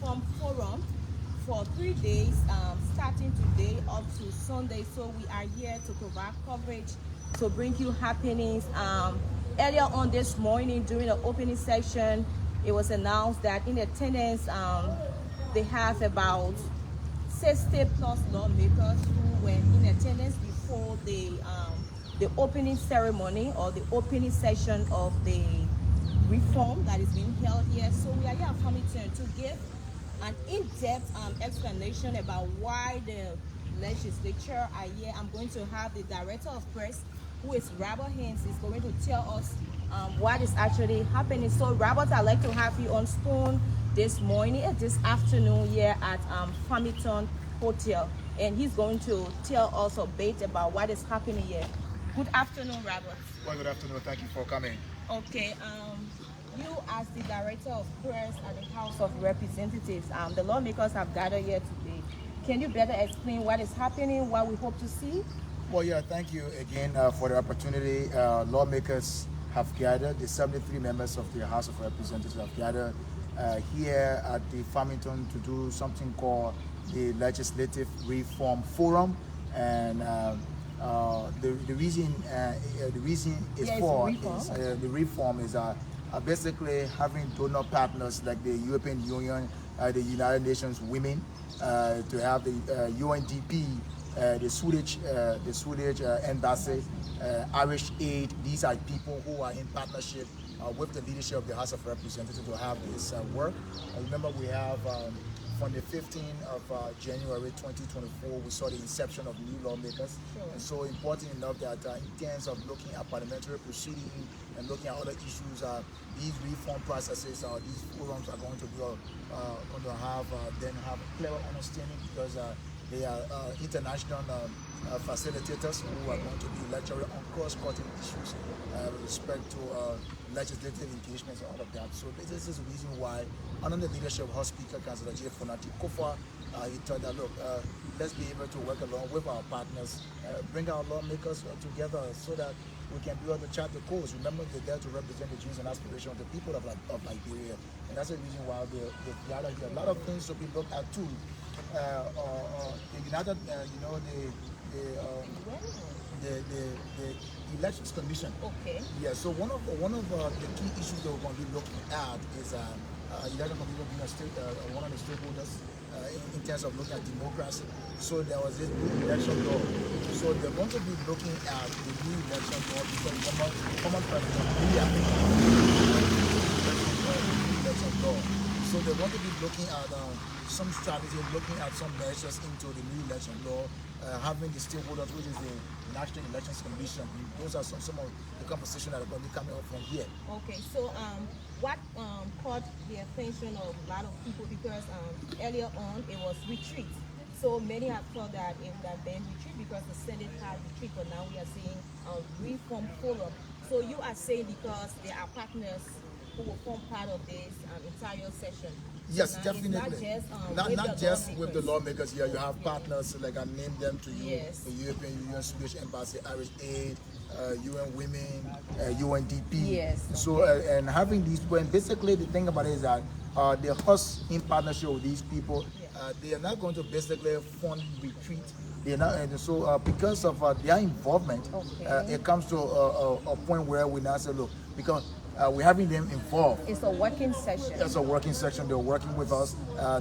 Reform Forum for 3 days, starting today up to Sunday. So we are here to provide coverage, to bring you happenings. Earlier on this morning during the opening session, it was announced that in attendance, they have about 60 plus lawmakers who were in attendance before the opening ceremony or the opening session of the reform that is being held here. So we are here at Farmington to give an in-depth explanation about why the legislature are here. I'm going to have the director of press, who is Robert Haynes, is going to tell us what is actually happening. So Robert, I'd like to have you on spoon this morning, this afternoon here at Farmington Hotel, and he's going to tell us a bit about what is happening here. Good afternoon, Robert. Well, good afternoon. Thank you for coming. Okay, you as the director of press at the House of Representatives, the lawmakers have gathered here today. Can you better explain what is happening, what we hope to see? Well, yeah, thank you again for the opportunity. Lawmakers have gathered, the 73 members of the House of Representatives have gathered here at the Farmington to do something called the Legislative Reform Forum. And the reason is the reform is basically having donor partners like the European Union, the United Nations Women, to have the UNDP, the Swedish Embassy, Irish Aid. These are people who are in partnership with the leadership of the House of Representatives to have this work. Remember, we have from the 15th of January 2024, we saw the inception of new lawmakers. Sure. And so important enough that in terms of looking at parliamentary proceeding and looking at other issues, these reform processes, these forums are going to be going to have a clear understanding, because they are international facilitators who are going to be lecturing on cross-cutting issues with respect to legislative engagements and all of that. So this is the reason why, under the leadership of House Speaker Councillor J. Fonati Kofa, he thought that, look, let's be able to work along with our partners, bring our lawmakers together so that we can be able to chart the course. Remember, they're there to represent the dreams and aspirations of the people of Liberia. And that's the reason why they've gathered here. A lot of things to be looked at too. The United, the Elections Commission. Okay. Yeah. So one of the key issues that we're going to be looking at is Election Commission being one of the stakeholders in terms of looking at democracy. So there was this new election law. So they're going to be looking at the new election law, because common president election law. So they're going to be looking at some strategy, looking at some measures into the new election law, having the stakeholders, which is the National Elections Commission. Those are some of the conversations that are going to be coming up from here. Okay, so what caught the attention of a lot of people, because earlier on it was retreat. So many have thought that it would have been retreat because the Senate had retreat, but now we are seeing Reform Forum. So you are saying because there are partners who will form part of this entire session. Yes, so definitely. Not just with the lawmakers here. You have partners, like I named them to you: the European Union, Swedish Embassy, Irish Aid, UN Women, UNDP. Yes. So and having these people, and basically the thing about it is that the host in partnership with these people, they are not going to basically fund retreat. They're not, and so because of their involvement, it comes to a point where we now say, look, because we're having them involved. It's a working session. It's a working session. They're working with us.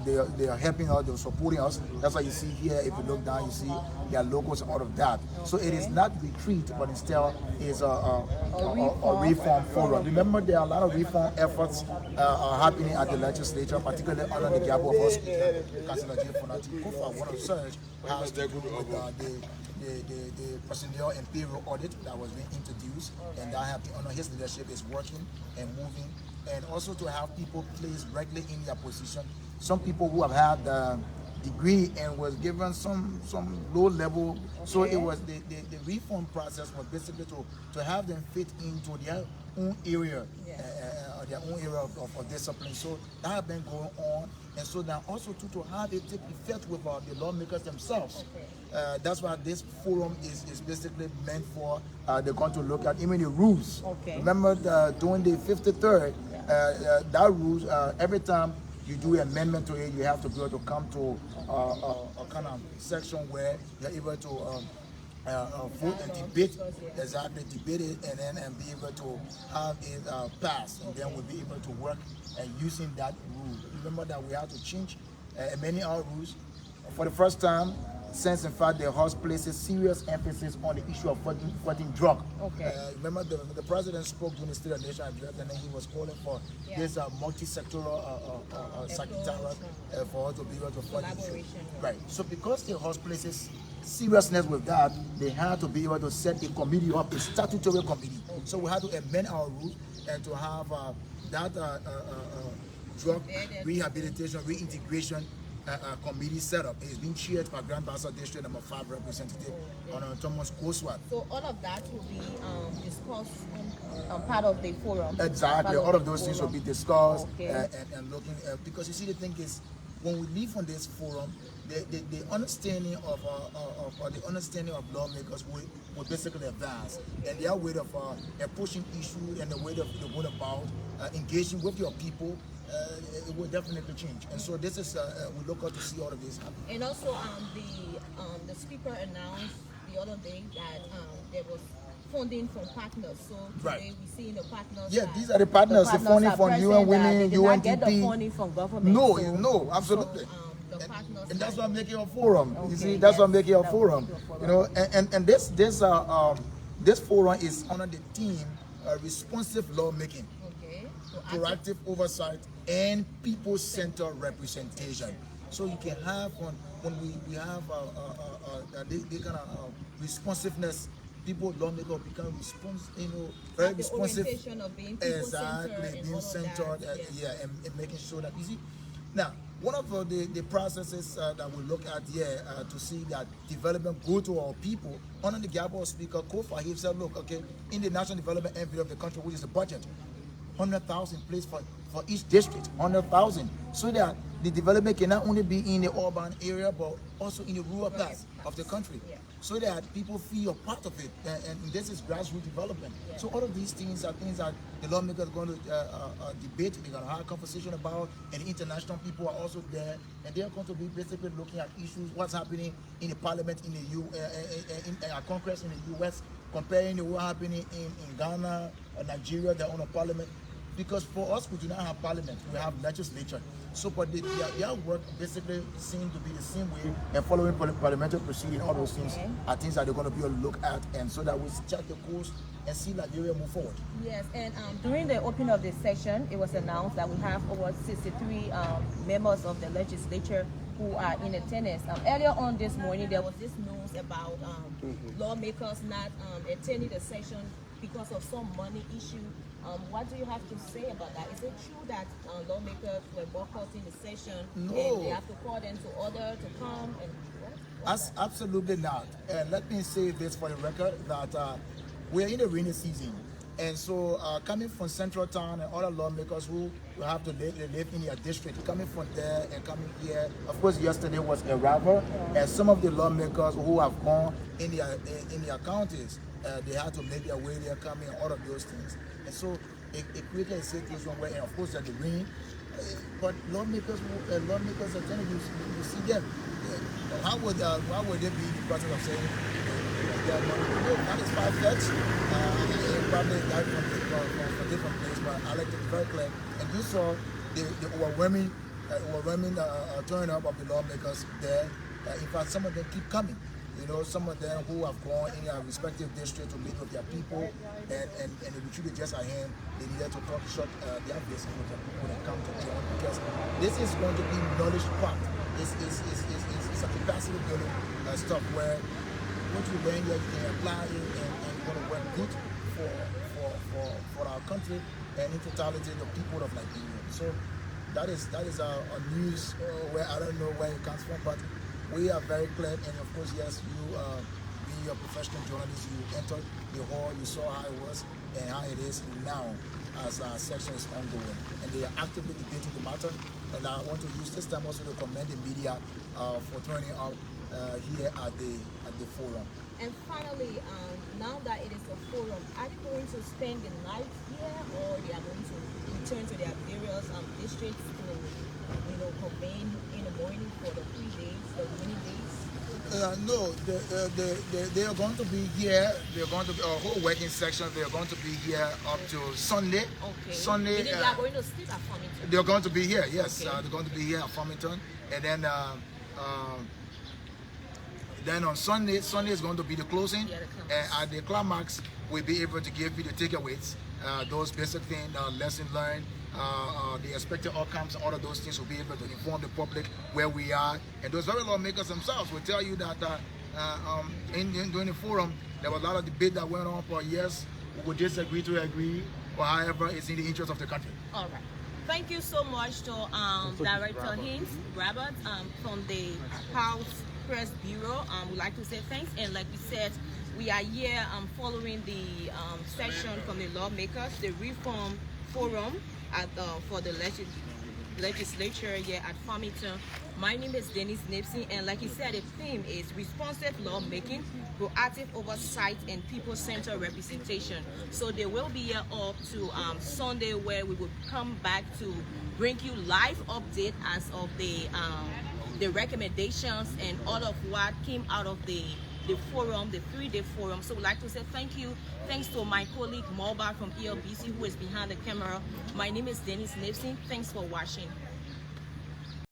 They are helping us. They're supporting us. That's why you see here, if you look down, you see their logos and all of that. Okay. So it is not retreat, but instead is a reform forum. Remember, there are a lot of reform efforts are happening at the legislature, particularly under the Gabo Hospital. Councillor J. Fonati Kofa, one of Surge, has to do with the personnel and payroll audit that was being introduced, and I have under his leadership is working and moving, and also to have people placed regularly in their position. Some people who have had the degree and was given some low level. So it was the reform process was basically to have them fit into their own area, their own area of discipline. So that has been going on, and so now also to have it take effect with the lawmakers themselves. That's why this forum is basically meant for. They're going to look at even the rules. Remember during the 53rd, that rules every time you do amendment to it, you have to be able to come to a kind of section where you're able to vote and debate, exactly, debate it, and then be able to have it passed, and then we'll be able to work and using that rule. Remember that we have to change many our rules for the first time since, in fact, the House places serious emphasis on the issue of fighting drug. Okay. Remember the president spoke during the State of Nation address, and then he was calling for this multi-sectoral secretariat for us to be able to fight the issue. Right. So because the House places seriousness with that, they had to be able to set a committee up, a statutory committee. So we had to amend our rules and to have that drug rehabilitation, reintegration committee set up. It's being chaired by Grand Bassa District number 5 representative on Thomas Koswat. So all of that will be discussed on part of the forum. Exactly, all of those things will be discussed and looking because you see, the thing is, when we leave on this forum, the understanding of the understanding of lawmakers will basically advance, and their way of pushing issues and the way of the word about engaging with your people. It will definitely change, and so this is we look out to see all of this happen. And also, the speaker announced the other day that there was funding from partners. So today we see the partners. Yeah, these are the partners. The funding from UN Women, they did not get the UNDP. funding from government. No, absolutely. So, the partners and that's why I'm making a forum. You see, that's why I'm making a forum. You know, and this forum is under the theme responsive lawmaking. Proactive oversight and people-centered representation. So you can have when we have they kind of responsiveness. People, lawmakers become very responsive. Of being exactly, being centered, and making sure that you see. Now, one of the processes that we look at here to see that development go to our people, under the Gabon speaker, Kofa, he said, look, okay, in the national development envelope of the country, which is the budget, 100,000 placed for each district, 100,000, so that the development can not only be in the urban area but also in the rural parts of the country, so that people feel a part of it, and this is grassroots development. So all of these things are things that the lawmakers are going to debate, they're going to have a conversation about, and the international people are also there, and they're going to be basically looking at issues, what's happening in the parliament in the Congress in the US, comparing to what's happening in Ghana, Nigeria, their own parliament. Because for us, we do not have parliament, we have legislature. So, but their work basically seems to be the same way, and following parliamentary proceeding, all those things are things that they're going to be able to look at, and so that we check the course and see Liberia move forward. Yes, and during the opening of this session, it was announced that we have over 63 members of the legislature who are in attendance. Earlier on this morning, there was this news about lawmakers not attending the session because of some money issue. What do you have to say about that? Is it true that lawmakers were boycotting the session and they have to call them to order to come? Absolutely not. And let me say this for the record, that we are in the rainy season. And so coming from Central Town and other lawmakers who will have to live in their district, coming from there and coming here. Of course, yesterday was a rival, and some of the lawmakers who have gone in their counties, they had to make their way there, coming and all of those things. And so it created a situation where, and of course, there's the rain, but lawmakers attending, you see them. How would they be in the process of saying that is far-fetched? Probably a guy from different place, but I like to be very clear. And you saw the overwhelming turn up of the lawmakers there. In fact, some of them keep coming. You know, some of them who have gone in their respective districts to meet with their people, and if we truly just at hand, they needed to shut their business when it comes to them, because this is going to be knowledge part. It's a capacity building stuff where what you learn here, you can apply it and going to work good for our country and in totality the people of Liberia. So that is our news where I don't know where it comes from, but we are very clear, and of course, yes, you being a professional journalist, you entered the hall, you saw how it was and how it is now as our session is ongoing, and they are actively debating the matter. And I want to use this time also to commend the media for turning out here at the forum. And finally, now that it is a forum, are they going to spend the night here, or they are going to return to their various districts to convene in the morning for the 3 days, the winning days? No, they are going to be here. They're going to be a whole working section. They are going to be here up to Sunday. Okay. Sunday. They are going to sleep at Farmington. They're going to be here. Yes, Okay. they're going to be here at Farmington, and then on Sunday is going to be the closing. Yeah, the climax. And at the climax, we'll be able to give you the takeaways, those basic things, lessons learned, the expected outcomes, all of those things. Will be able to inform the public where we are, and those very lawmakers themselves will tell you that during the forum there was a lot of debate that went on for years. We would disagree to agree, or however, it's in the interest of the country. All right. Thank you so much to Director Haynes Robert from the House Press Bureau. We'd like to say thanks, and like we said, we are here following the session from the lawmakers, the Reform Forum for the legislature here at Farmington. My name is Dennis Nipsey, and like you said, the theme is responsive lawmaking, proactive oversight, and people-centered representation. So they will be here up to Sunday, where we will come back to bring you live update as of the recommendations and all of what came out of the forum, the 3-day forum. So we'd like to say thank you. Thanks to my colleague Margibi from ELBC, who is behind the camera. My name is Dennis Nipsey. Thanks for watching.